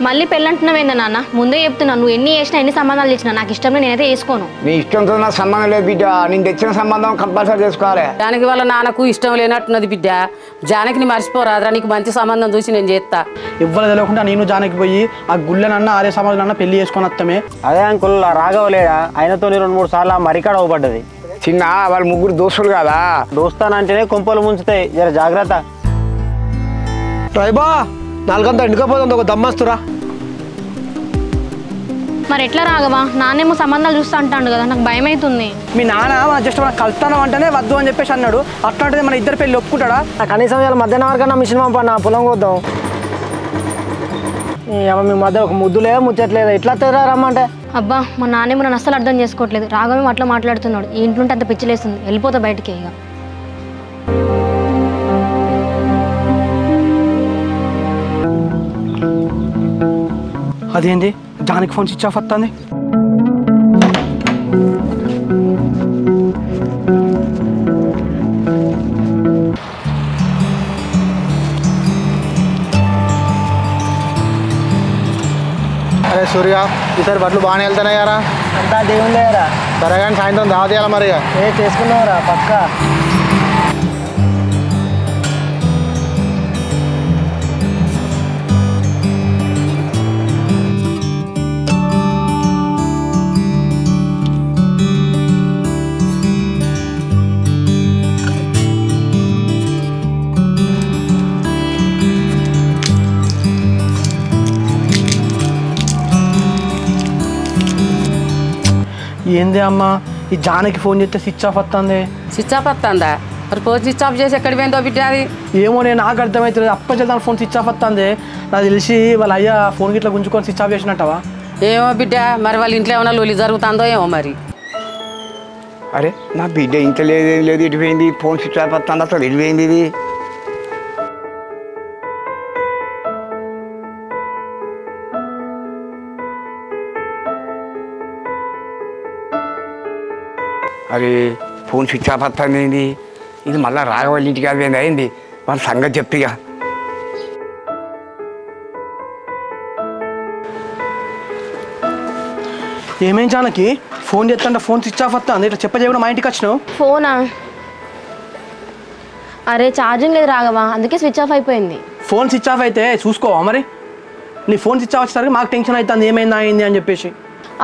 మళ్ళీ పెళ్ళంటున్నావేందా నాన్న? ముందే చెప్తున్నా, నువ్వు ఎన్ని చేసినా ఎన్ని సంబంధాలు చేసినా నాకు ఇష్టం నేనైతే చేసుకోను. నీ ఇష్టంతో నాకు సంబంధం లేదు బిడ్డ. నేను తెచ్చిన సంబంధం కంపల్సరీ చేసుకోవాలి. జానకి వాళ్ళ నాన్నకు ఇష్టం లేనట్టున్నది బిడ్డ. జానకిని మర్చిపోరాదురా, నీకు మంచి సంబంధం చూసి నేను చేస్తా. ఇవ్వలు తెలియకుండా నేను జానకి పోయి ఆ గుళ్ళనన్నా ఆర్య సమాజంలో పెళ్లి చేసుకొని వస్తామే. అదే అంకుల్ రాఘవలేడా ఆయనతో 2-3 సార్లు మరికాడ అవ్వబడ్డది. చిన్న వాళ్ళు ముగ్గురు దోస్తులు కదా. దోస్తానంటేనే కొంపలు ముంచుతాయి, జర జాగ్రత్త. రైబా నాలుగంతా ఎండుకపోతుంది, ఒక దమ్మస్తురా. మరి ఎట్లా రాఘవా? నాన్నేమో సంబంధాలు చూస్తా అంటాడు కదా, నాకు భయం అవుతుంది. మీ నాన్న మన జస్ట్ మన కలుస్తాను అంటేనే వద్దు అని చెప్పేసి అన్నాడు. అట్లాంటిది మన ఇద్దరు పెళ్లి ఒప్పుకుంటాడా? కనీసం ఇలా మధ్యాహ్నం వరకన్నా మిషన్ పంపన్నా పొలం కొద్దాం. మీ మధ్య ఒక ముద్దులే ముచ్చట్లేదు, ఎట్లా రమ్మంటే. అబ్బా మా నాన్నేమో నన్ను అస్సలు అర్థం చేసుకోవట్లేదు. రాఘవేమో అట్లా మాట్లాడుతున్నాడు. ఈ ఇంట్లో అంత పిచ్చిలేస్తుంది, వెళ్ళిపోతా బయటికి. ఇక అదేంటి జానకి ఫోన్ స్విచ్ ఆఫ్ వస్తుంది? అరే సూర్య, ఈసారి బట్టలు బాగానే వెళ్తున్నాయారా? అంతా దేవుని లేరా. సరే కానీ సాయంత్రం దావతీయాలి మరి. చేసుకున్నావురా పక్కా. ఏంది అమ్మా ఈ జానకి ఫోన్ చేస్తే స్విచ్ ఆఫ్ వస్తుంది? స్విచ్ ఆఫ్ వస్తుందా? మరి ఫోన్ స్విచ్ ఆఫ్ చేసి ఎక్కడికి పోయిందో బిడ్డ అది? ఏమో నేను నాకు అర్థమవుతుంది. అప్పచెల్దాని ఫోన్ స్విచ్ ఆఫ్ వస్తుంది. నాకు తెలిసి వాళ్ళ అయ్యా ఫోన్ గిట్లా గుంజుకొని స్విచ్ ఆఫ్ చేసినట్టవా? ఏమో బిడ్డ, మరి వాళ్ళ ఇంట్లో ఏమన్నా లొల్లి జరుగుతుందో ఏమో మరి. అరే నా బిడ్డ ఇంత లేదు లేదు ఇటు పోయింది, ఫోన్ స్విచ్ ఆఫ్ వస్తుంది. అసలు ఇటు పోయింది ఇది. అరే ఫోన్ స్విచ్ ఆఫ్ వస్తుంది ఏంది ఇది? మళ్ళీ రాఘవాళ్ళ ఇంటికి అది అయింది. వాళ్ళ సంగతి చెప్తిగా. ఏమేం జానకి ఫోన్ చేస్తుంటే ఫోన్ స్విచ్ ఆఫ్ వస్తుంది? ఇట్లా చెప్పజేయకుండా మా ఇంటికి వచ్చినావు? ఫోనా? అరే ఛార్జింగ్ లేదు రాఘవా, అందుకే స్విచ్ ఆఫ్ అయిపోయింది. ఫోన్ స్విచ్ ఆఫ్ అయితే చూసుకోవా మరి? నీ ఫోన్ స్విచ్ ఆఫ్ వచ్చేసరికి మాకు టెన్షన్ అవుతుంది, ఏమైందా అయింది అని చెప్పేసి.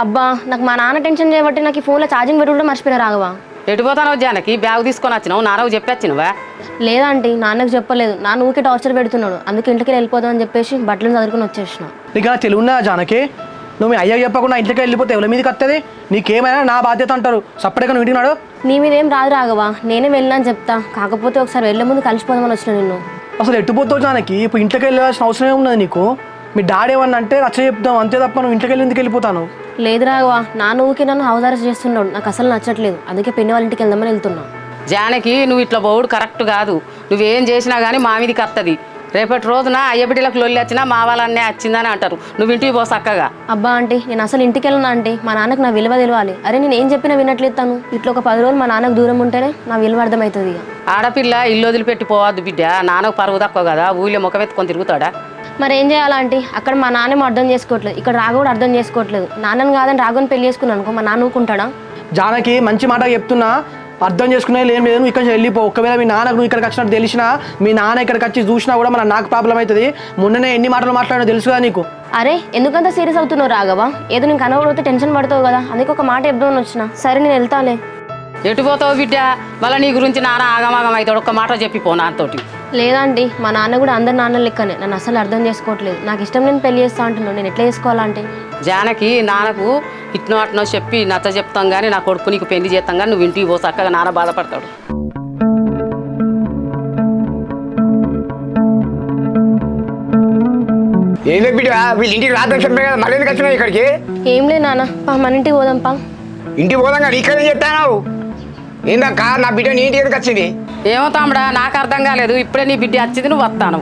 అబ్బా నాకు మా నాన్న టెన్షన్ చేయబట్టి నాకు ఈ ఫోన్లో ఛార్జింగ్ పెట్టి కూడా మర్చిపోయినా రాఘవా. ఎటు పోతానో జానకి? బ్యాగ్ తీసుకొని వచ్చినావు, నాన్నకు చెప్పొచ్చినవా? లేదంటే నాన్నకు చెప్పలేదు. నాన్న ఊకే టార్చర్ పెడుతున్నాడు, అందుకే ఇంటికి వెళ్ళిపోదాం అని చెప్పేసి బట్టలను చదువుకుని వచ్చేసిన. నీకు తెలివి ఉన్నదా జానకి? నువ్వు మీ అయ్యకి చెప్పకుండా ఇంటికి వెళ్ళిపోతే ఎవరి మీదకి వస్తుంది? నీకేమైనా నా బాధ్యత అంటారు. సపరేట్గా నువ్వు ఇంటికి నాడు. నీ మీద ఏం రాదు రాఘవా, నేనే వెళ్ళినా చెప్తా. కాకపోతే ఒకసారి వెళ్ళే ముందు కలిసిపోదామని వచ్చిన నిన్ను. అసలు ఎట్టుపోతావు జానకి? ఇప్పుడు ఇంటికి వెళ్ళాల్సిన అవసరం ఏమున్నది నీకు? మీ డాడీ ఏమన్నా అంటే రచ్చ చెప్తాం అంతే తప్ప నువ్వు ఇంటికి వెళ్ళి ఎందుకు వెళ్ళిపోతాను? లేదు రాఘవా, నాన్న ఊకే నన్ను హౌస్ అరెస్ట్ చేస్తున్నాడు. నాకు అసలు నచ్చట్లేదు, అందుకే పెళ్లి వాళ్ళ ఇంటికి వెళ్దామని వెళ్తున్నా. జానకి నువ్వు ఇట్లా పోవుడు కరెక్ట్ కాదు. నువ్వేం చేసినా కానీ మా మీదకి వస్తుంది. రేపటి రోజున అయ్య బిడ్డలకు లొల్లి వచ్చినా మా వాళ్ళన్నే వచ్చిందని అంటారు. నువ్వు ఇంటికి పో చక్కగా. అబ్బా ఆంటీ, నేను అసలు ఇంటికి వెళ్ళినా ఆంటీ. మా నాన్నకు నా విలువ తెలియాలి. అరే నేను ఏం చెప్పినా వినట్లేదు తను. ఇట్లా ఒక 10 రోజులు మా నాన్నకు దూరం ఉంటేనే నా విలువ అర్థమవుతుంది. ఆడపిల్ల ఇల్లు వదిలిపెట్టి పోవద్దు బిడ్డ. నాన్నకు పరువు తక్కువ కదా, ఊళ్ళో ముఖం ఎత్తుకొని తిరుగుతాడా? మరి ఏం చేయాలంటే అక్కడ మా నాన్నేమో అర్థం చేసుకోవట్లేదు, ఇక్కడ రాఘవ కూడా అర్థం చేసుకోవట్లేదు. నాన్నని కాదని రాఘవని పెళ్లి చేసుకున్నాను అనుకో, మా నాన్న ఊరుకుంటాడా? జానకి మంచి మాట చెప్తున్నా, అర్థం చేసుకునే ఏం లేదు. నువ్వు ఇక్కడ వెళ్ళిపో. ఒకవేళ మీ నాన్నకు నువ్వు ఇక్కడికి వచ్చినట్టు తెలిసినా, మీ నాన్న ఇక్కడికి వచ్చి చూసినా కూడా మన నాకు ప్రాబ్లం అవుతుంది. మొన్ననే ఎన్ని మాటలు మాట్లాడో తెలుసు కదా నీకు. అరే ఎందుకంత సీరియస్ అవుతున్నావు రాఘవ? ఏదో నేను కనబడితే టెన్షన్ పడతావు కదా, అందుకే ఒక మాట చెప్దామని వచ్చిన. సరే నేను వెళ్తాలే. ఎటు పోతావు బిడ్డ? మళ్ళీ నీ గురించి నాన్న ఆగమాగం అవుతాడు. ఒక్క మాట చెప్పిపో నాతోటి. లేదండి, మా నాన్న కూడా అందరు నాన్న లెక్కనే. నన్ను అసలు అర్థం చేసుకోవట్లేదు. నాకు ఇష్టం నేను పెళ్లి చేస్తా అంటున్నాను. నేను ఎట్లా చేసుకోవాలంటే? జానకి నాన్నకు ఇట్నో అట్నో చెప్పి నచ్చ చెప్తాం కానీ నా కొడుకు నీకు పెళ్లి చేస్తాం కానీ నువ్వు ఇంటికి పో చక్కగా. నాన్న బాధపడతాడు. ఏందో బిడ్డ వీళ్ళ ఇంటికి రాదని చెప్పే కదా, మళ్ళీ ఎందుకు వచ్చినావు ఇక్కడికి? ఏం లేదు నాన్న, మన ఇంటికి పోదాం పా. ఇంటికి పోదాం కానీ ఇక్కడేం చెప్తాను? ఏందక్క నా బిడ్డ నీ ఇంటికి ఎందుకు వచ్చింది? ఏమో తమ్ముడా, నాకు అర్థం కాలేదు. ఇప్పుడే నీ బిడ్డ వచ్చింది, నువ్వు వస్తాను.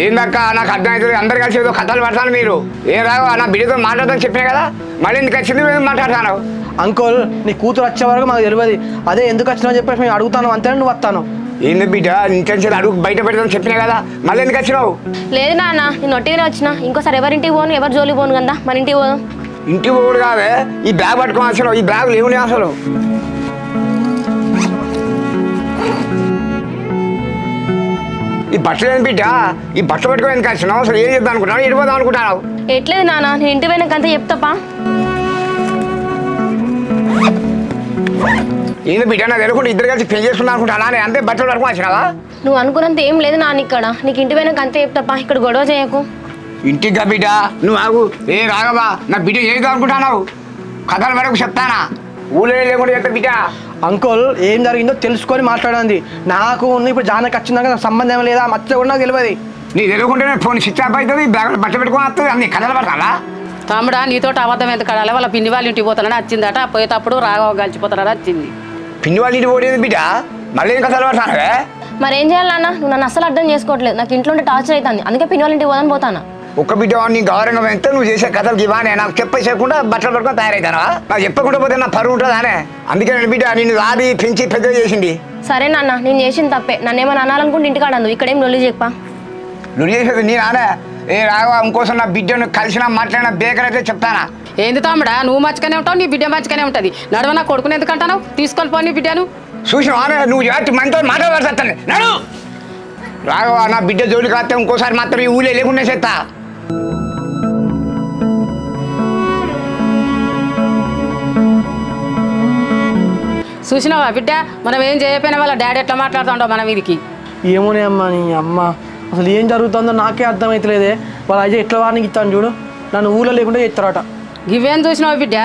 ఏందక్క నాకు అర్థం అవుతుంది. అందరు కలిసి ఏదో కథలు పడతాను మీరు. ఏం రావు నా బిడ్డతో మాట్లాడదని చెప్పినా కదా, మళ్ళీ ఎందుకు వచ్చింది మాట్లాడతాను? అంకుల్ నీ కూతురు వచ్చే వరకు మాకు తెలియదు. అదే ఎందుకు వచ్చినావు అని చెప్పేసి మేము అడుగుతాను, అంతే నువ్వు వస్తాను. ఏంది బిడ్డ ఇంటెన్షన్ అడుగు బయట పెడతాను చెప్పినా కదా మళ్ళీ ఎందుకు వచ్చినావు? లేదు నాన్న నేను ఒట్టిగానే వచ్చిన ఇంకోసారి ఎవరింటికి పోను ఎవరు జోలికి పోను కదా మన ఇంటికి పోదాం. ఇంటికి పోడు కాదే ఈ బ్యాగ్ పట్టుకొని వచ్చినావు. ఈ బ్యాగులు ఏమున్నాయి అసలు? ఈ బట్టలు ఏం బిడ్డ ఈ బట్టలు పట్టుకొని ఎందుకు వచ్చినావు? అసలు ఏం చేద్దాం అనుకుంటున్నావు? ఎడిపోదాం అనుకుంటున్నావు? ఎట్లేదు నాన్న నేను ఇంటి పోయినాక అంతా చెప్తాపా. ఏంది బిడ్డ నాకు తెలియకుండా ఇద్దరు కలిసి పెళ్లి చేసుకున్నా అనుకుంటానా? అంతే బట్టలు పట్టుకొని వచ్చినావా? నువ్వు అనుకున్నంత ఏం లేదు నాన్న ఇక్కడ నీకు ఇంటి పోయినాక అంతే చెప్తాపా. ఇక్కడ గొడవ చేయకు. ఇంటిగా బిడ్డ నువ్వు ఆగు. ఏ రాగవా నా బిడ్డ చేద్దాం అనుకుంటున్నావు? కథల వరకు చెప్తానా? ఊళ్ళో లేకుండా చెప్తా బిడ్డ. అంకుల్ ఏం జరిగిందో తెలుసుకొని మాట్లాడండి. నాకు ఇప్పుడు జానకి వచ్చిందాక నాకు సంబంధం లేదా మచ్చ కూడా నాకు తెలియదు. నీ తెలియకుంటే ఫోన్ స్విచ్ ఆఫ్ అవుతుంది, బ్యాగ్ బట్ట పెట్టుకొని వస్తుంది. అన్ని కథలు పడతారా? తమ్ముడా నీతో అబద్ధం ఎంత కడాలి వాళ్ళ పిన్ని వాళ్ళ ఇంటికి పోతానని వచ్చిందట. పోయేటప్పుడు రాఘవ కలిసిపోతానని వచ్చింది. పిన్ని వాళ్ళ ఇంటికి పోలేదు బిడ్డ మళ్ళీ ఏం కథలు పడతానే? మరి ఏం చేయాలి నాన్న నువ్వు నన్ను అస్సలు అర్థం చేసుకోవట్లేదు. నాకు ఇంట్లో ఉంటే టార్చర్ అవుతుంది. అందుకే పిన్ని వాళ్ళ ఇంటికి పోదాని పోతాను. ఒక్క బిడ్డ నీ గౌరవంగా వెళ్తే నువ్వు చేసే కథలకి ఇవ్వనే నాకు చెప్పకుండా బట్టలు పట్టుకొని తయారవుతానా? నాకు చెప్పకుండా పోతే నా పరువు ఉంటుందా అనే? అందుకే నేను బిడ్డ నిన్ను రాది పెంచి పెద్ద చేసింది. సరే నాన్న నేను చేసింది తప్పే. నన్ను ఏమైనా అనాలనుకుంటే ఇంటికాడ అందు ఇక్కడేం నొల్లి చెప్పా. నువ్వు చేసేది నీ నానే. ఏ రాఘవ ఇంకోసం నా బిడ్డను కలిసినా మాట్లాడినా బేకర్ అయితే చెప్తానా? ఏంది తమ్ముడా నువ్వు మంచిగానే ఉంటావు నీ బిడ్డ మంచిగానే ఉంటుంది. నడవ నా కొడుకుని ఎందుకంటావు? తీసుకొని పో నీ బిడ్డను. చూసినా నువ్వు చేతి మనతో మాట్లాడతాను నడు. రాఘవ నా బిడ్డ జోలికి వస్తే ఇంకోసారి మాత్రం ఈ ఊళ్ళో లేకుండా చేస్తా. చూసినావా బిడ్డ మనం ఏం చేయకపోయినా వాళ్ళ డాడీ ఎట్లా మాట్లాడుతుంటావు మన వీరికి. ఏమోనే అమ్మ నీ అమ్మ అసలు ఏం జరుగుతుందో నాకే అర్థమవుతలేదే. వాళ్ళు అయితే ఎట్లా వారికి ఇస్తాను చూడు నన్ను ఊళ్ళో లేకుండా చెప్తారట. ఇవేం చూసినావు బిడ్డ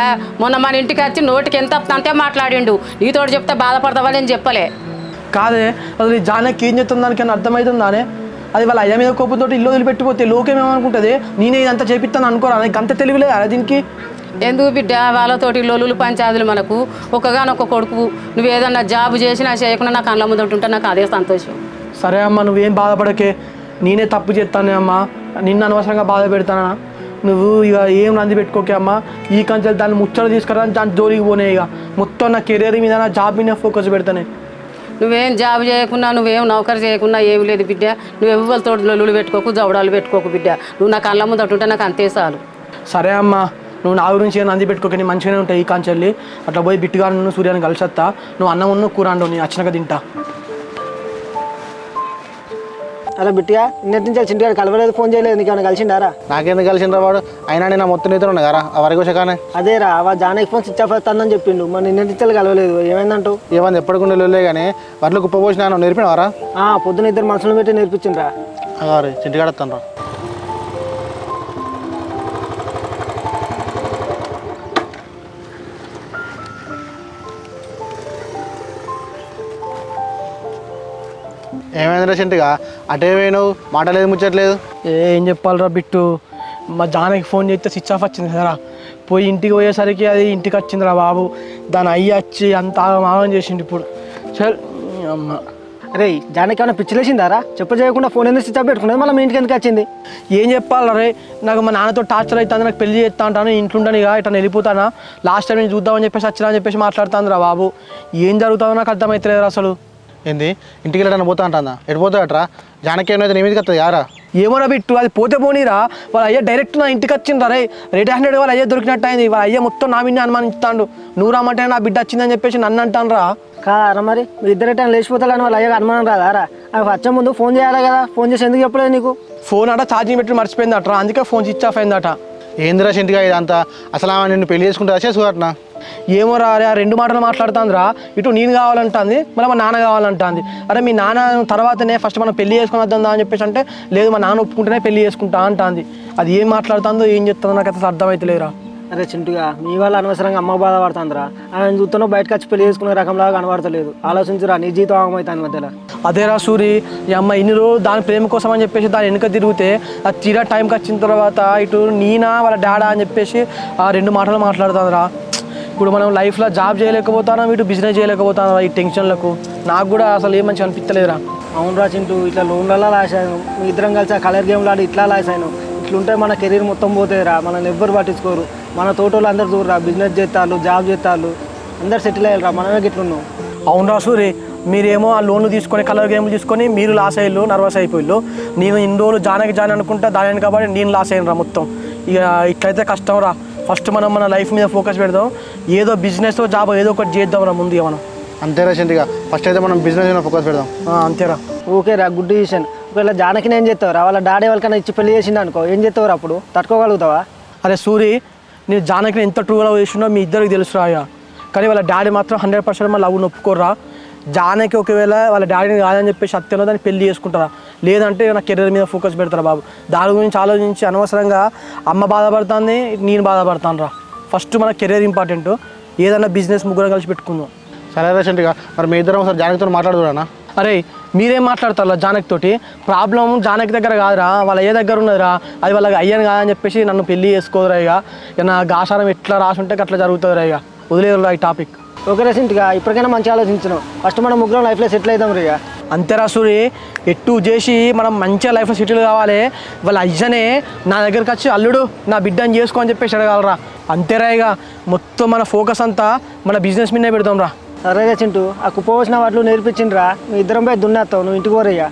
మొన్న మన ఇంటికి వచ్చి నోటికి ఎంత అంతే మాట్లాడిండు. నీతోటి చెప్తే బాధపడతావని నేను చెప్పలే. కాదే అసలు ఈ జానకి ఏం చెప్తుంది దానికి అర్థమవుతుందానే? అది వాళ్ళ అయ్య మీద కోపంతో ఇల్లు వదిలిపెట్టిపోతే లోకం ఏమనుకుంటుంది? నేనే ఇదంతా చేపిస్తాను అనుకోరా? నాకు అంత తెలివిలేదు అదే దీనికి. ఎందుకు బిడ్డ వాళ్ళతోటి లొల్లులు పంచాదులు మనకు ఒక్కగానొక్క కొడుకు. నువ్వు ఏదన్నా జాబు చేసినా చేయకుండా నాకు కళ్ళ ముందు ఉంటుంటే నాకు అదే సంతోషం. సరే అమ్మ నువ్వేం బాధపడకే. నేనే తప్పు చేస్తానే అమ్మా. నిన్ను అనవసరంగా బాధ పెడతానా? నువ్వు ఇక ఏం రంది పెట్టుకోకే అమ్మ. ఈ కంచెలు దాన్ని ముచ్చట తీసుకురా దాని జోలికి పోనే. ఇక మొత్తం నా కెరీర్ మీద నా జాబ్ మీద ఫోకస్ పెడతానే. నువ్వేం జాబ్ చేయకున్నా నువ్వేం నౌకరు చేయకున్నా ఏమి లేదు బిడ్డ. నువ్వు ఎవరితో లొల్లులు పెట్టుకోకు జవడాలు పెట్టుకోకు బిడ్డ. నువ్వు నా కళ్ళ ముందు ఉంటే నాకు అంతే చాలు. సరే అమ్మ నువ్వు నా గురించి ఏం నంది పెట్టుకోక నీ మంచిగానే ఉంటాయి. ఈ కంచెల్లి అట్లా పోయి బిట్టుగా నువ్వు సూర్యాన్ని కలిసొస్తా. నువ్వు అన్నం ఉన్న కూర అండు నీ వచ్చినాక తింటా. అరే బిట్టిగా ఇన్నటి నుంచి చింటిగాడు కలవలేదు, ఫోన్ చేయలేదు. నీకు ఏమైనా కలిసిండారా? నాకెందుకు కలిసిండ్రా వాడు? అయినా నేను మొత్తం నీతో ఉన్నా కదా ఆ వరకు కానీ. అదేరా వా జానకి ఫోన్ స్విచ్ ఆఫ్ అవుతుందని చెప్పిండు. మరి నిన్నటి నుంచి కలవలేదు. ఏమైందంటూ? ఏమైంది ఎప్పటికుండా వెళ్ళలే కానీ వడ్లు కుప్ప పోసినా నేర్పినవారా? పొద్దున ఇద్దరు మనుషులు పెట్టి నేర్పించిండ్రా. అరే చింటిగాడు వస్తాను రా. ఏమైందిరా చింటిగా అటే పోయినావు? మాటలేదు ముచ్చట్లేదు. ఏం చెప్పాలరా బిట్టు, మా జానకి ఫోన్ చేస్తే స్విచ్ ఆఫ్ వచ్చింది కదరా. పోయి ఇంటికి పోయేసరికి అది ఇంటికి వచ్చిందిరా బాబు. దాని అయ్యి వచ్చి అంత ఆగం చేసిండు ఇప్పుడు. సరే అమ్మ. అరే జానకి ఏమైనా పిచ్చిలేసిందారా? చేయకుండా ఫోన్ ఎందుకు స్విచ్ ఆఫ్ పెట్టుకున్నది? మళ్ళీ మీ ఇంటికి ఎందుకు వచ్చింది? ఏం చెప్పాలి రే, నాకు మా నాన్నతో టార్చర్ అవుతుంది. నాకు పెళ్లి చేస్తా అంటాను, ఇంట్లో ఉంటాను. ఇక ఇట్లా వెళ్ళిపోతానా? లాస్ట్ టైం నేను చూద్దామని చెప్పేసి వచ్చినా అని చెప్పేసి మాట్లాడుతుందిరా బాబు. ఏం జరుగుతుందో నాకు అర్థమవుతలేదు అసలు. ఏంది ఇంటికి వెళ్ళడానికి పోతా అంటుందా? ఎటు పోతాడట్రా? జానకి ఏమైనా నీ మీదకి వస్తుంది యారా? ఏమోరా బిట్టు, అది పోతే పోనీరా. వాళ్ళ అయ్యా డైరెక్ట్ నా ఇంటికి వచ్చిండ్రా రే. రెడ్ హ్యాండెడ్ వాళ్ళ అయ్యా దొరికినట్టు అయింది. వాళ్ళ అయ్యా మొత్తం నా మీద అనుమానిస్తాడు. నువ్వు రామంటే నా బిడ్డ వచ్చిందని చెప్పేసి నన్ను అంటాను రా. కారా మరి మీ ఇద్దరు ఎట్లా లేచిపోతాడని వాళ్ళ అయ్యాక అనుమానం రాదారా? అవి వచ్చే ముందు ఫోన్ చేయాలి కదా. ఫోన్ చేసి ఎందుకు చెప్పలేదు నీకు? ఫోన్ అట ఛార్జింగ్ పెట్టి మర్చిపోయిందట, అందుకే ఫోన్ స్విచ్ ఆఫ్ అయిందట. ఏందిరా చింటిగా ఇదంతా? అసలు ఆమె నిన్ను పెళ్లి చేసుకుంటా చేసుకోవట్నా? ఏమో రా అరే, ఆ రెండు మాటలు మాట్లాడుతుందిరా. ఇటు నేను కావాలంటుంది, మళ్ళీ మా నాన్న కావాలంటుంది. అరే మీ నాన్న తర్వాతనే ఫస్ట్ మనం పెళ్లి చేసుకుని వద్దా అని చెప్పేసి అంటే లేదు మా నాన్న ఒప్పుకుంటేనే పెళ్లి చేసుకుంటా అంటుంది. అది ఏం మాట్లాడుతుందో ఏం చెప్తుందో నాకు అసలు అర్థమవుతలేరా. అరే చింటుగా మీ వాళ్ళు అనవసరంగా అమ్మ బాధపడుతుందిరా. ఆయన చూస్తున్నావు బయటకు వచ్చి పెళ్లి చేసుకునే రకంలాగా కనబడతలేదు. ఆలోచించరా, నీ జీవితం ఆగమవుతుంది మధ్యలో. అదేరా సూరి, ఈ అమ్మ ఇన్ని రోజులు దాని ప్రేమ కోసం అని చెప్పేసి దాని వెనుక తిరిగితే అది తీరా టైంకి వచ్చిన తర్వాత ఇటు నీనా వాళ్ళ డాడా అని చెప్పేసి ఆ రెండు మాటలు మాట్లాడుతుందిరా. ఇప్పుడు మనం లైఫ్లో జాబ్ చేయలేకపోతాం, ఇటు బిజినెస్ చేయలేకపోతాం. ఈ టెన్షన్లకు నాకు కూడా అసలు ఏం మంచిగా అనిపించలేదురా. అవునురా చింటూ, ఇట్లా లోన్లలో లాస్ అయ్యాను. మీ ఇద్దరం కలిసి ఆ కలర్ గేమ్లు ఆడి ఇట్లా లాస్ అయ్యాను. ఇట్లుంటే మన కెరీర్ మొత్తం పోతాయిరా. మనల్ని ఎవ్వరు పట్టించుకోరు. మన తోటోళ్ళు అందరు చూడరా, బిజినెస్ చేస్తారు, జాబ్ చేస్తారు, అందరు సెటిల్ అయ్యారా. మనమే గిట్లున్నాం. అవునరా సూరి, మీరేమో ఆ లోన్లు తీసుకొని కలర్ గేమ్లు తీసుకొని మీరు లాస్ అయ్యారు, నర్వస్ అయిపోయిళ్ళు. నేను ఇన్ని రోజులు జానకి అనుకుంటా దాని కాబట్టి నేను లాస్ అయ్యాను మొత్తం. ఇక ఇట్లయితే కష్టం రా. ఫస్ట్ మనం మన లైఫ్ మీద ఫోకస్ పెడదాం, ఏదో బిజినెస్ జాబ్ ఏదో ఒకటి చేద్దాం రా ముందుగా మనం. అంతేరా చింటిగా, ఫస్ట్ అయితే మనం బిజినెస్ మీద ఫోకస్ పెడదాం. అంతేరా. ఓకేరా, గుడ్ డిసిషన్. ఒకవేళ జానకి నేను చెప్తావురా, వాళ్ళ డాడీ వాళ్ళకన్నా ఇచ్చి పెళ్లి చేసిండు అనుకో, ఏం చెప్తావురా అప్పుడు? తట్టుకోగలుగుతావా? అరే సూరి, నేను జానకిని ఎంత ట్రూగా చేసినో మీ ఇద్దరికి తెలుసురా. కానీ వాళ్ళ డాడీ మాత్రం 100% మన లవ్ను ఒప్పుకోర్రా. జానకి ఒకవేళ వాళ్ళ డాడీని కాదని చెప్పేసి సత్యంలో దాన్ని పెళ్లి చేసుకుంటారా, లేదంటే నా కెరీర్ మీద ఫోకస్ పెడతారా బాబు. దాని గురించి ఆలోచించి అనవసరంగా అమ్మ బాధపడుతుంది, నేను బాధపడతాను రా. ఫస్ట్ మన కెరీర్ ఇంపార్టెంట్. ఏదన్నా బిజినెస్ ముగ్గురం కలిసి పెట్టుకుందాం. సరే రీసెంట్గా మరి మీ ఇద్దరం ఒకసారి జానకితో మాట్లాడుతున్నా. అరే మీరేం మాట్లాడతారా జానకి తోటి? ప్రాబ్లం జానకి దగ్గర కాదురా, వాళ్ళ ఏ దగ్గర ఉన్నదిరా. అది వాళ్ళకి అయ్యాను కాదని చెప్పేసి నన్ను పెళ్లి చేసుకోదురా. ఇక నా గాసారం ఎట్లా రాసుంటే అట్లా జరుగుతుందిరా. ఇక వదిలేదురా ఈ టాపిక్. ఓకే రీసెంట్గా, ఇప్పటికైనా మంచి ఆలోచించినాం. ఫస్ట్ మనం ముగ్గురం లైఫ్లో సెటిల్ అవుతాం రియా. అంతేరా సూరి, ఎట్టు చేసి మనం మంచిగా లైఫ్లో సెటిల్ కావాలి. వాళ్ళ అయ్యనే నా దగ్గరికి వచ్చి అల్లుడు నా బిడ్డని చేసుకో అని చెప్పేసి అడగాలరా. అంతేరా. ఇక మొత్తం మన ఫోకస్ అంతా మన బిజినెస్ మీదనే పెడతాం రా. సరేగా చింటూ, ఆ కుప్పవలసిన వాటిలో నేర్పించిండ్రా. మీ ఇద్దరం పోయి దున్నేస్తావు, నువ్వు ఇంటికి పోరయ్యా.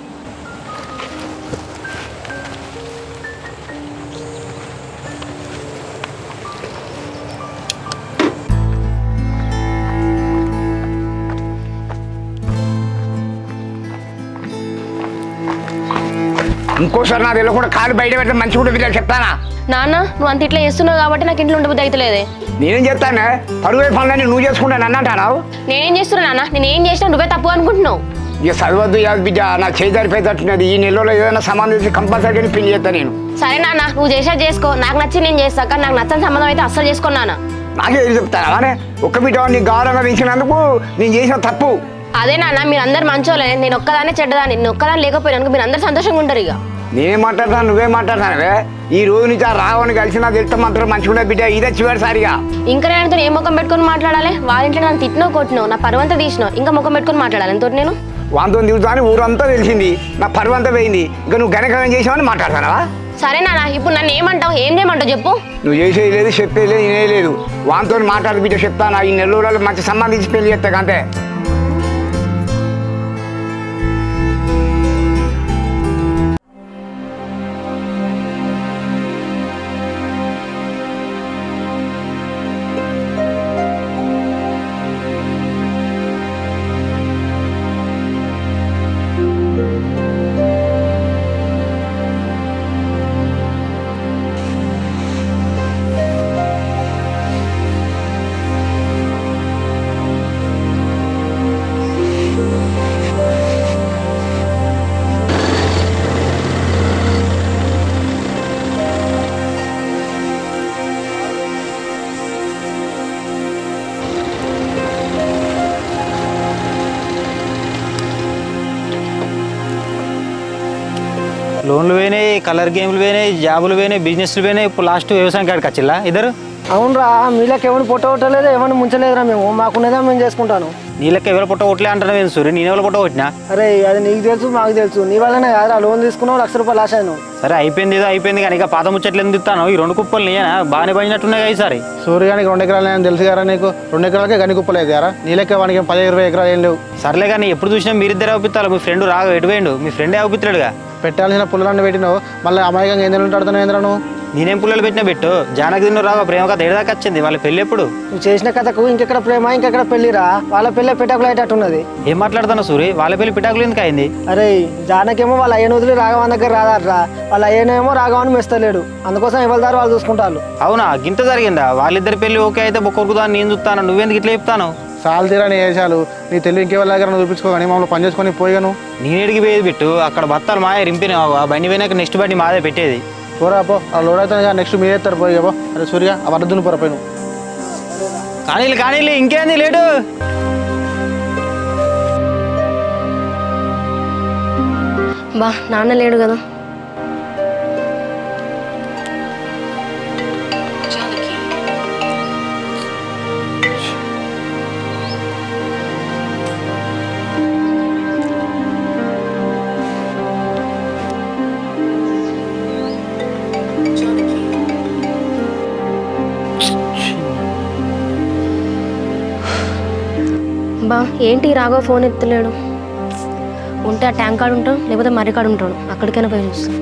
ఇంకోసారి నాకు తెలియకుండా కాలు బయట పెడితే మంచిగా ఉంటుంది బిడ్డ, చెప్తానా? నాన్న నువ్వు అంత ఇట్లా చేస్తున్నావు కాబట్టి నాకు ఇంట్లో ఉండబుద్ధి అవుతలేదే. నేనేం చెప్తానే, పరువే పనులని నువ్వు చేసుకుంటాను అన్నంటావు. నేనేం చేస్తున్నా నాన్న? నేను ఏం చేసినా నువ్వే తప్పు అనుకుంటున్నావు. ఇక చదవద్దు యాదు బిడ్డ, నాకు చేయి జరిపోయేటట్టున్నది. ఈ నెలలో ఏదైనా సంబంధం చేసి కంపల్సరీ పెళ్లి చేస్తాను నేను. సరే నాన్న, నువ్వు చేసేది చేసుకో. నాకు నచ్చి నేను చేస్తా, కానీ నాకు నచ్చని సంబంధం అయితే అస్సలు చేసుకోను నాన్న. నాకే ఏది చెప్తాను అనే ఒక్క బిడ్డ నీకు గౌరవంగా పెంచినందుకు నేను చేసిన తప్పు. అదే నాన్న, మీరు అందరు మంచోలే, నేను ఒక్కదానే చెడ్డదాన్ని. నేను ఒక్కదాన్ని లేకపోయినా మీరు అందరు సంతోషంగా ఉంటారు. ఇక నేనేం మాట్లాడతాను, నువ్వే మాట్లాడతానవే. ఈ రోజు నుంచి ఆ రావని కలిసి నాకు వెళ్తే మాత్రం మంచిగా బిడ్డ, ఇదే చివరిసారిగా. ఇంకా నేను ఏ ముఖం పెట్టుకొని మాట్లాడాలి? వాళ్ళ ఇంట్లో నన్ను తిట్టినావు, కొట్టినావు, నా పరువంతా తీసినావు, ఇంకా ముఖం పెట్టుకొని మాట్లాడాలి ఎంతో నేను? వాంతో దిగుతా అని ఊరంతా తెలిసింది, నా పరువంతా పోయింది. ఇంకా నువ్వు గణకరం చేసావని మాట్లాడతానవా? సరే నాన్న, ఇప్పుడు నన్ను ఏమంటావు? ఏం చేయమంటావు చెప్పు. నువ్వు చేసేది లేదు, చెప్పేది లేదు, వినేలేదు. వాంతో మాట్లాడి బిడ్డ చెప్తాను. ఈ నెల రోజులు మంచి సంబంధించి పెళ్లి చేస్తా అంతే. లోన్లు పోయినాయి, కలర్ గేమ్లు పోయినాయి, జాబులు పోయినాయి, బిజినెస్లు పోయినాయి. ఇప్పుడు లాస్ట్ వ్యవసాయం కాడికి వచ్చిల్లా ఇద్దరు. అవునరా, మీలకి ఎవరిని పొట్టగొట్టలేదు, ఎవరిని ముంచలేదురా. మేము మాకున్నదా మేము చేసుకుంటాను. నీళ్ళకి ఎవరు పుట్ట కొట్టలే అంటాను ఏం సూర్య, నేను ఎవరు పుట్ట కొట్టినా? అరే అది నీకు తెలుసు, మాకు తెలుసు. నీ వల్లనే కాదురా లోన్ తీసుకున్నావు, ₹1,00,000 లాస్ అయినావు. సరే అయిపోయింది, ఏదో అయిపోయింది. కానీ ఇక పాత ముచ్చట్లు ఎందుకు ఇస్తాను? ఈ 2 కుప్పలు నీయనా బాగానే పడినట్టున్నాయి కదా ఈసారి. సూర్యానికి 2 ఎకరాలు అని తెలుసు కదా నీకు. 2 ఎకరాలకే గని కుప్పలేదు కదా. నీళ్ళకే వానికి 10-20 ఎకరాలు ఏం లేవు. సర్లే కానీ ఎప్పుడు చూసినా మీరిద్దరే అవుపిస్తారు. మీ ఫ్రెండ్ రాగా ఎటుపోయిండు? మీ ఫ్రెండే అవుపిస్తాడుగా. పెట్టాల్సిన పుల్లలన్నీ పెట్టినావు, మళ్ళీ అమాయకంగా ఏం ఉంటాడుతున్నావు ఏంద్రా నువ్వు? నేనేం పుల్లలు పెట్టినా పెట్టు. జానకి తిన్ను రాగా ప్రేమ కథ ఏడాదాకా వచ్చింది. వాళ్ళ పెళ్ళి ఎప్పుడు? నువ్వు చేసిన కథకు ఇంకెక్కడ ప్రేమ, ఇంకెక్కడ పెళ్లిరా. వాళ్ళ పెళ్ళి పిటాకులు అయ్యేటట్టున్నది. ఏం మాట్లాడుతున్నావు సూరి? వాళ్ళ పెళ్లి పిటాకులు ఎందుకు అయింది? అరే జానకేమో వాళ్ళ అయ్యను వదిలి రాఘవన్ దగ్గర రాదారా. వాళ్ళ అయ్యనేమో రాఘవన్ మెస్తలేడు. అందుకోసం ఎవరిదారు వాళ్ళు చూసుకుంటారు. అవునా, గింత జరిగిందా? వాళ్ళిద్దరి పెళ్లి ఓకే అయితే బొక్కొరుకుదాన్ని నేను చూస్తాను. నువ్వెందుకు ఇట్లా చెప్తాను? సాల్ తీరాని వేసాలు నీ తెలివి ఇంకెవరి దగ్గర నువ్వు చూపించుకోగాని మమ్మల్ని పని చేసుకొని పోయాను. నేనేడికి పోయేది పెట్టు. అక్కడ బత్తాలు మాయ రింపిన ఆ బండి పోయినాక నెక్స్ట్ బండి మాదే పెట్టేది. పోరా పో, ఆ లోడ్ అవుతాను కదా, నెక్స్ట్ మీరు ఎత్తారు పోయి. అరే సూర్య ఆ వరదుని పోరా పోయి. కానీ కానీ ఇంకేంది లేడు. బా నాన్న లేడు కదా. బా ఏంటి రాఘవ ఫోన్ ఎత్తలేడు. ఉంటే ఆ ట్యాంక్ కాడ ఉంటాం, లేకపోతే మర్రి కాడ ఉంటాడు. అక్కడికైనా పోయి చూస్తాం.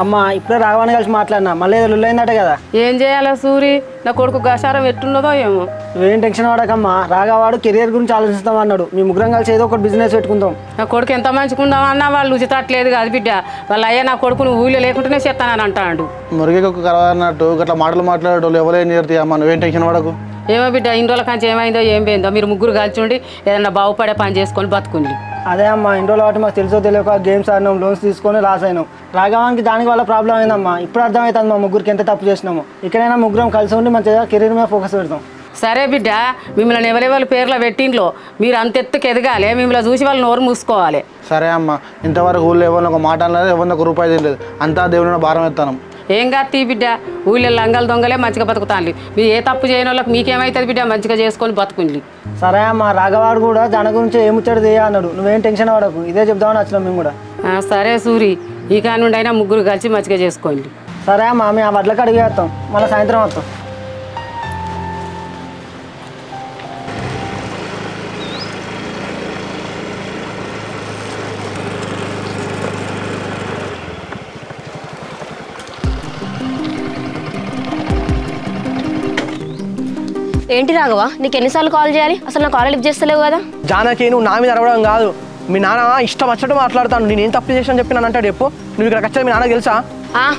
అమ్మ ఇప్పుడే రాఘవాన్ని కలిసి మాట్లాడినా, మళ్ళీ ఏదో లుల్లైందట కదా. ఏం చేయాలా సూరి, నా కొడుకు గసారం ఎట్టున్నదో ఏమో. నువ్వేం టెన్షన్ పడకమ్మా, రాఘవాడు కెరియర్ గురించి ఆలోచిస్తాం అన్నాడు. మీ ముగ్గురం కలిసి ఏదో ఒకటి బిజినెస్ పెట్టుకుందాం. నా కొడుకు ఎంత మంచుకుందామన్నా వాళ్ళు ఉచితట్లేదు కాదు బిడ్డ. వాళ్ళ అయ్యా నా కొడుకును ఊళ్ళో లేకుంటేనే చెప్తానని అంటాడు. మురిగికి ఒక కలవన్నట్టు గట్లా మాటలు మాట్లాడేటోళ్ళు ఎవరేం చేరుతాయి అమ్మ, నువ్వేం టెన్షన్ పడకు. ఏమో బిడ్డ, ఇన్ని రోజుల కంచి ఏమైందో ఏం పోయిందో, మీరు ముగ్గురు కలిసి ఉండి ఏదన్నా బాగుపడే పని చేసుకొని బతుకుంది. అదే అమ్మా, ఇన్ని రోజులు కాబట్టి మాకు తెలుసో తెలియక గేమ్స్ ఆడినాం, లోన్స్ తీసుకొని లాస్ అయినాం. రాఘవానికి దానికి వల్ల ప్రాబ్లం అయిందమ్మా. ఇప్పుడు అర్థమవుతుంది మా ముగ్గురికి ఎంత తప్పు చేసినాము. ఇక్కడైనా ముగ్గురం కలిసి ఉండి మంచిగా కెరీర్ మీద ఫోకస్ పెడతాం. సరే బిడ్డ, మిమ్మల్ని ఎవరెవరి పేర్లో పెట్టింట్లో మీరు అంత ఎత్తుకు ఎదగాలి, మిమ్మల్ని చూసి వాళ్ళు నోరు మూసుకోవాలి. సరే అమ్మ, ఇంతవరకు ఊళ్ళో ఎవరిని ఒక మాట అనలేదు, ఎవరిని ఒక రూపాయి తినలేదు, అంతా దేవుని భారం ఎత్తాను. ఏం కాదు బిడ్డ, ఊళ్ళో లంగలు దొంగలే మంచిగా బతుకుతాను. మీరు ఏ తప్పు చేయని వాళ్ళకి మీకేమవుతుంది బిడ్డ, మంచిగా చేసుకొని బతుకుంది. సరే అమ్మ, రాఘవాడు కూడా దాని గురించి ఏముచ్చాడు చేయ అన్నాడు. నువ్వేం టెన్షన్ పడకు, ఇదే చెప్దామని వచ్చినాం మేము కూడా. సరే సూరి, ఈ కాని నుండి అయినా ముగ్గురు కలిసి మంచిగా చేసుకోండి. సరే అమ్మ, మేము ఆ వడ్లకి అడిగేస్తాం, మళ్ళీ సాయంత్రం వస్తాం. ఏంటి రాఘవ, నీకు ఎన్నిసార్లు కాల్ చేయాలి? అసలు నా కాల్ లిఫ్ట్ చేస్తలేవు కదా. జానకి నువ్వు నా మీద అరవడం కాదు, మీ నాన్న ఇష్టం వచ్చినట్టు మాట్లాడతాను. నేను ఏం తప్పు చేసాను చెప్పి నన్ను అంటాడు. చెప్పు, నువ్వు ఇక్కడికి వచ్చేది మీ నాన్నకు తెలుసా?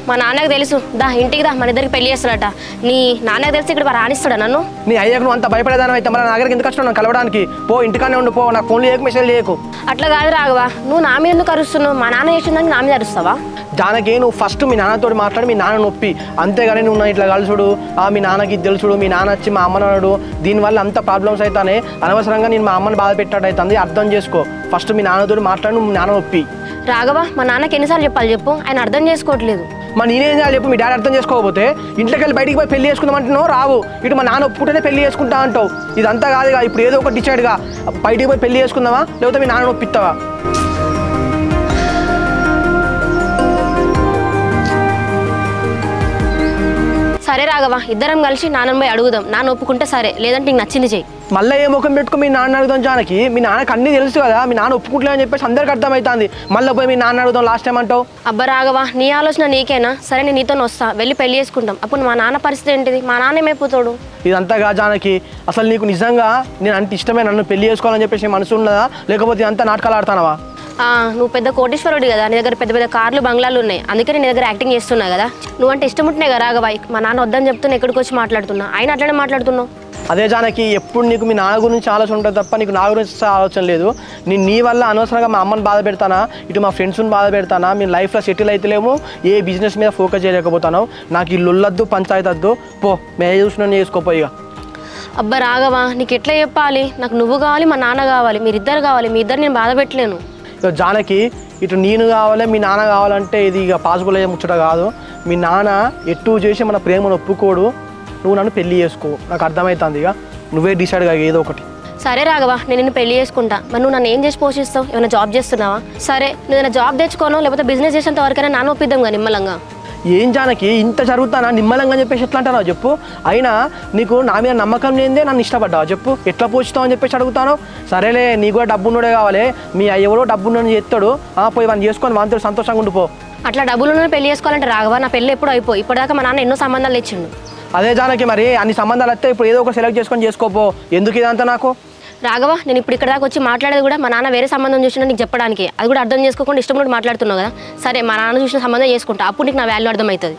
మా నాన్నకు తెలుసు. దా ఇంటికి దా, మన ఇద్దరికి పెళ్లి చేస్తాడట. నీ నాన్నకు తెలిసి ఇక్కడ రానిస్తాడా నన్ను? నీ అయ్యాక నువ్వు అంత భయపడేదాని అయితే మన దగ్గరికి ఎందుకు వచ్చినావు? కలవడానికి పో, ఇంటికానే ఉండి పో, నాకు ఫోన్లు చేయకు, మెసేజ్ చేయకు. అట్లా కాదు రాఘవ, నువ్వు నా మీద ఎందుకు అరుస్తున్నావు? మా నాన్న చేసిందానికి నా మీద అరుస్తావా? జానకి నువ్వు ఫస్ట్ మీ నాన్నతో మాట్లాడి మీ నాన్న నొప్పి, అంతేగాని నువ్వు ఇట్లా కలుసుడు, మీ నాన్నకి తెలుసుడు, మీ నాన్న వచ్చి మా అమ్మని అన్నాడు, దీనివల్ల అంత ప్రాబ్లమ్స్ అవుతానే. అనవసరంగా నేను మా అమ్మని బాధ పెట్టాడు అవుతుంది. అర్థం చేసుకో, ఫస్ట్ మీ నాన్నతో మాట్లాడి నువ్వు మీ నాన్న నొప్పి. రాఘవ, మా నాన్నకి ఎన్నిసార్లు చెప్పాలి చెప్పు, ఆయన అర్థం చేసుకోవట్లేదు. మా నేనేం చేయాలి చెప్పు? మీ డాడీ అర్థం చేసుకోకపోతే ఇంట్లోకి వెళ్ళి బయటికి పోయి పెళ్లి చేసుకుందామంటున్నావు, రావు. ఇటు మా నాన్న ఒప్పుకుంటేనే పెళ్లి చేసుకుంటా అంటావు. ఇదంతా కాదుగా, ఇప్పుడు ఏదో ఒకటి డిసైడ్గా బయటికి పోయి పెళ్లి చేసుకుందామా, లేకపోతే మీ నాన్న ఒప్పిస్తావా? సరే రాఘవ, ఇద్దరం కలిసి నాన్నని పోయి అడుగుదాం. నాన్న ఒప్పుకుంటే సరే, లేదంటే నీకు నచ్చింది చెయ్యి. మళ్ళీ ఏ ముఖం పెట్టుకో మీ నాన్న అడుగుదాం జానకి? మీ నాన్నకి అన్నీ తెలుసు కదా, మీ నాన్న ఒప్పుకుంటలేదని చెప్పేసి అందరికి అర్థమవుతుంది. మళ్ళీ పోయి మీ నాన్న అడుగుదాం లాస్ట్ టైం అంటావు. అబ్బా రాఘవ, నీ ఆలోచన నీకేనా? సరే నేను నీతో వస్తా, వెళ్ళి పెళ్లి చేసుకుంటాం. అప్పుడు మా నాన్న పరిస్థితి ఏంటిది? మా నాన్న ఏమైపోతాడు? ఇదంతాగా జానకి, అసలు నీకు నిజంగా నేను అంత ఇష్టమే, నన్ను పెళ్లి చేసుకోవాలని చెప్పేసి మనసు ఉన్నదా, లేకపోతే ఇదంతా నాటకాలు ఆడుతున్నావా? నువ్వు పెద్ద కోటీశ్వరుడు కదా, నీ దగ్గర పెద్ద పెద్ద కార్లు బంగ్లాలు ఉన్నాయి, అందుకే నీ దగ్గర యాక్టింగ్ చేస్తున్నా కదా. నువ్వంటే ఇష్టం ఉంటున్నాయి కదా రాఘవ. మా నాన్న వద్దని చెప్తున్నా, ఎక్కడికి వచ్చి మాట్లాడుతున్నా, ఆయన అట్లనే మాట్లాడుతున్నావు. అదే జానకి, ఎప్పుడు నీకు మీ నాన్న గురించి ఆలోచన ఉంటుంది తప్ప నీకు నా గురించి ఆలోచన లేదు. నేను నీ వల్ల అనవసరంగా మా అమ్మని బాధ పెడతానా, ఇటు మా ఫ్రెండ్స్ని బాధ పెడతానా, మీ లైఫ్లో సెటిల్ అయితేలేమో ఏ బిజినెస్ మీద ఫోకస్ చేయలేకపోతాను. నాకు ఈ లొల్లొద్దు, పంచాయతీ వద్దు, పో, మేము చూసిన చేసుకోపోయి. అబ్బా రాఘవ, నీకు ఎట్లా చెప్పాలి? నాకు నువ్వు కావాలి, మా నాన్న కావాలి, మీరిద్దరు కావాలి. మీ ఇద్దరు నేను బాధ పెట్టలేను. జానకి, ఇటు నేను కావాలి, మీ నాన్న కావాలంటే ఇది ఇక పాసిబుల్ అయ్యే ముచ్చట కాదు. మీ నాన్న ఎటు చేసి మన ప్రేమను ఒప్పుకోడు. నువ్వు నన్ను పెళ్లి చేసుకో, నాకు అర్థమవుతుంది. ఇక నువ్వే డిసైడ్ గా ఏదో ఒకటి. సరే రాఘవ, నేను నిన్ను పెళ్లి చేసుకుంటా. మరి నువ్వు నన్ను ఏం చేసి పోషిస్తావు? ఏమైనా జాబ్ చేస్తున్నావా? సరే, నువ్వు ఏదైనా జాబ్ తెచ్చుకోను, లేకపోతే బిజినెస్ చేసేంత వరకైనా నాన్న ఒప్పిద్దాం కదా నిమ్మలంగా. ఏం జానకి, ఇంత జరుగుతానా నిమ్మలంగా చెప్పేసి ఎట్లా అంటావు చెప్పు? అయినా నీకు నా మీద నమ్మకం లేదే నన్ను ఇష్టపడ్డావు చెప్పు? ఎట్లా పోషిస్తావు అని చెప్పేసి అడుగుతాను. సరేలే, నీకు కూడా డబ్బున్నోడే కావాలి, మీ ఎవరో డబ్బున్నోని చెప్తాడు, పోయి వాడిని చేసుకొని వాంతో సంతోషంగా ఉండిపో. అట్లా డబ్బులు పెళ్లి చేసుకోవాలంటే రాఘవ, నా పెళ్లి ఎప్పుడు అయిపోయి, ఇప్పటిదాకా మా నాన్న ఎన్నో సంబంధాలు ఇచ్చిండు. అదే జానకి, మరి అన్ని సంబంధాలు వస్తే ఇప్పుడు ఏదో ఒక సెలెక్ట్ చేసుకొని చేసుకోపో. ఎందుకు ఇదంతా నాకు? రాఘవ, నేను ఇప్పుడు ఇక్కడ దాకా వచ్చి మాట్లాడేది కూడా మా నాన్న వేరే సంబంధం చూసినా నీకు చెప్పడానికి. అది కూడా అర్థం చేసుకోకుండా ఇష్టం కూడా మాట్లాడుతున్నావు కదా. సరే, మా నాన్న చూసిన సంబంధం చేసుకుంటా, అప్పుడు నీకు నా వాల్యూ అర్థమవుతుంది.